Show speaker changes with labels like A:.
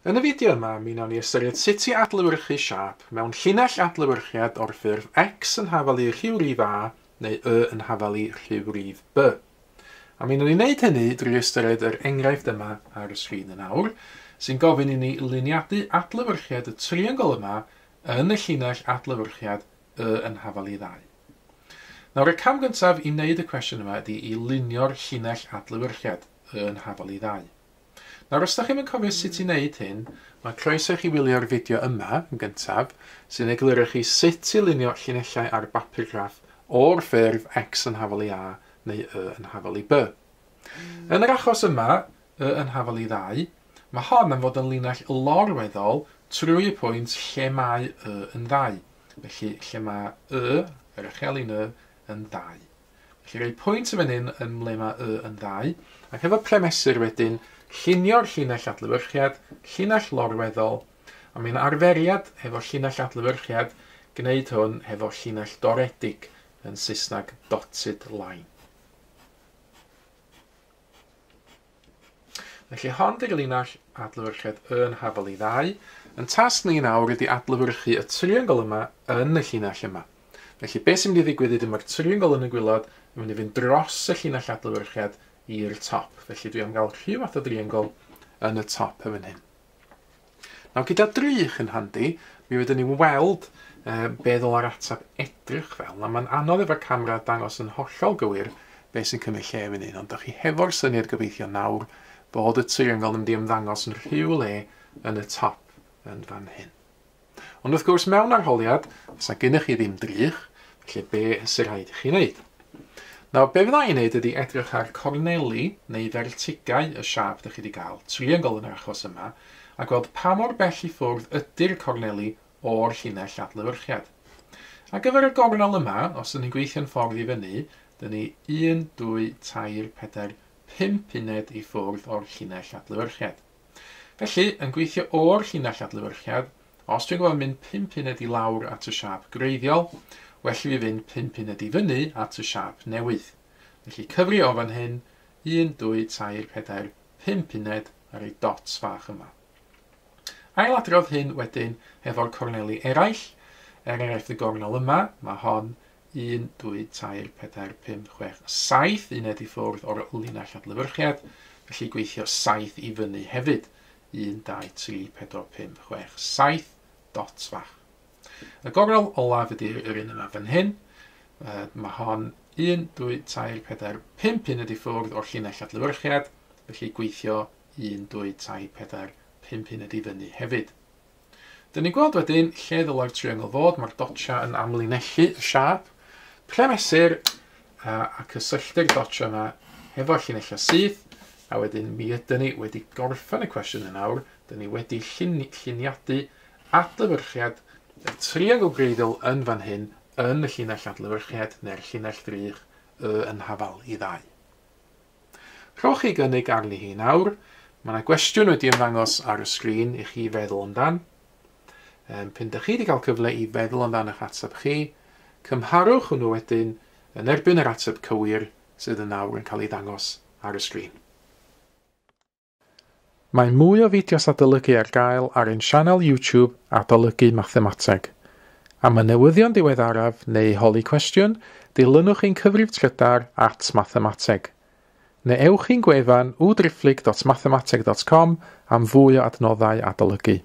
A: Yn y fideo yma, mi wnawn ni ystyried sut i adlewyrchu siâp mewn llinell adlewyrchiad o'r ffurf x yn hafel i rhyw rif a neu y yn hafel i rhyw rif b. A mi wnawn ni wneud hynny drwy ystyried yr enghraifft yma ar y sgrin yn awr, sy'n gofyn i ni luniadu adlewyrchiad y triongl yma yn y llinell adlewyrchiad y yn hafel i 2. Nawr, y cam gyntaf i wneud y cwestiwn yma ydy i lunio'r llinell adlewyrchiad y yn hafel i 2. Nawr, os ydych chi'n cofio sut i wneud hyn, mae croeso i chi wylio'r fideo yma yn gyntaf, sy'n egluro chi sut i lunio llinellau ar bapur graff o'r ffurf x yn hafel i a neu y yn hafel i b. Yn yr achos yma, y yn hafel i 2, mae hon yn fod yn linell lorweddol trwy y pwynt lle mae y yn 2. Felly, lle mae y, yr uchelin y, yn 2. Felly, rhoi pwynt y fan hyn yn ble mae y yn 2, ac efo premesur wedyn, llunio'r llinell adlewyrchiad, llinell lorweddol, a mae'n arferiad efo llinell adlewyrchiad, gwneud hwn efo llinell doredig yn Saesneg dotted line. Felly hon ydy'r linell adlewyrchiad y yn hafel i 2. Yn tasg ni nawr ydy adlewyrchu y triongl yma yn y llinell yma. Felly beth sy'n mynd i ddigwydd ydy mae'r triongl yn y gwylod yn mynd i fynd dros y llinell adlewyrchiad i'r top. Felly dwi am gael rhyw fath o driongl yn y top yn hyn. Nawr, gyda drych yn handi, mi wedyn ni weld be ddylai'r ateb edrych fel. Na, mae'n anodd efo'r camera dangos yn hollol gywir beth sy'n cymryd lle fan hyn, ond ydych chi hefo'r syniad gobeithio nawr bod y triongl yn mynd i ymddangos yn rhyw le yn y top yn fan hyn. Ond wrth gwrs, mewn arholiad, os na gennych chi ddim drych, felly be sy'n rhaid i chi wneud? Nawr, be fydda i'n wneud ydy edrych ar corneli neu fertigau y siâp ydych chi wedi cael, triongl yn yr achos yma, a gweld pa mor bell i ffwrdd ydy'r corneli o'r llinell adlewyrchiad. Ar gyfer y gornel yma, os ydyn ni'n gweithio'n ffordd i fyny, dyn ni 1, 2, 3, 4, 5 uned i ffwrdd o'r llinell adlewyrchiad. Felly, yn gweithio o'r llinell adlewyrchiad, os dwi'n gwybod mynd 5 uned i lawr at y siâp greiddiol, well i fi fynd 5 uned i fyny at y siâp newydd. Felly cyfri o fan hyn, 1, 2, 3, 4, 5 uned ar ei dots fach yma. Ailadrodd hyn wedyn efo'r corneli eraill. Enghraifft y gornel yma, mae hon 1, 2, 3, 4, 5, 6, 7 uned i ffwrdd o'r linell adlewyrchiad. Felly gweithio 7 i fyny hefyd. 1, 2, 3, 4, 5, 6, 7 dots fach. Y gornel olaf ydy'r un yma fan hyn. Mae hon 1, 2, 3, 4, 5 uned i ffwrdd o'r llinell adlewyrchiad. Felly gweithio 1, 2, 3, 4, 5 uned i fyny hefyd. Dyn ni'n gweld wedyn lle ddylai'r triongl fod. Mae'r dotsia yn amlinellu y siâp. Premesur a cysylltu'r dotsia yma efo llinellau syth. A wedyn mi ydyn ni wedi gorffen y cwestiwn yn awr. Dyn ni wedi lluniadu adlewyrchiad y triongl greiddiol yn fan hyn yn y llinell adlewyrchiad neu'r llinell drych y yn hafel i 2. Rhowch chi gynnig arni hi nawr. Mae yna gwestiwn wedi ymddangos ar y sgrin i chi feddwl amdan. Pan ydych chi wedi cael cyfle i feddwl amdan eich ateb chi, cymharwch hwnnw wedyn yn erbyn yr ateb cywir sydd yn nawr yn cael ei ddangos ar y sgrin. Mae mwy o fideos adolygu ar gael ar ein sianel YouTube Adolygu Mathemateg. Am y newyddion diweddaraf neu holi cwestiwn, dilynwch ein cyfrif trydar @mathemateg. Neu ewch i'n gwefan www.mathemateg.com am fwy o adnoddau adolygu.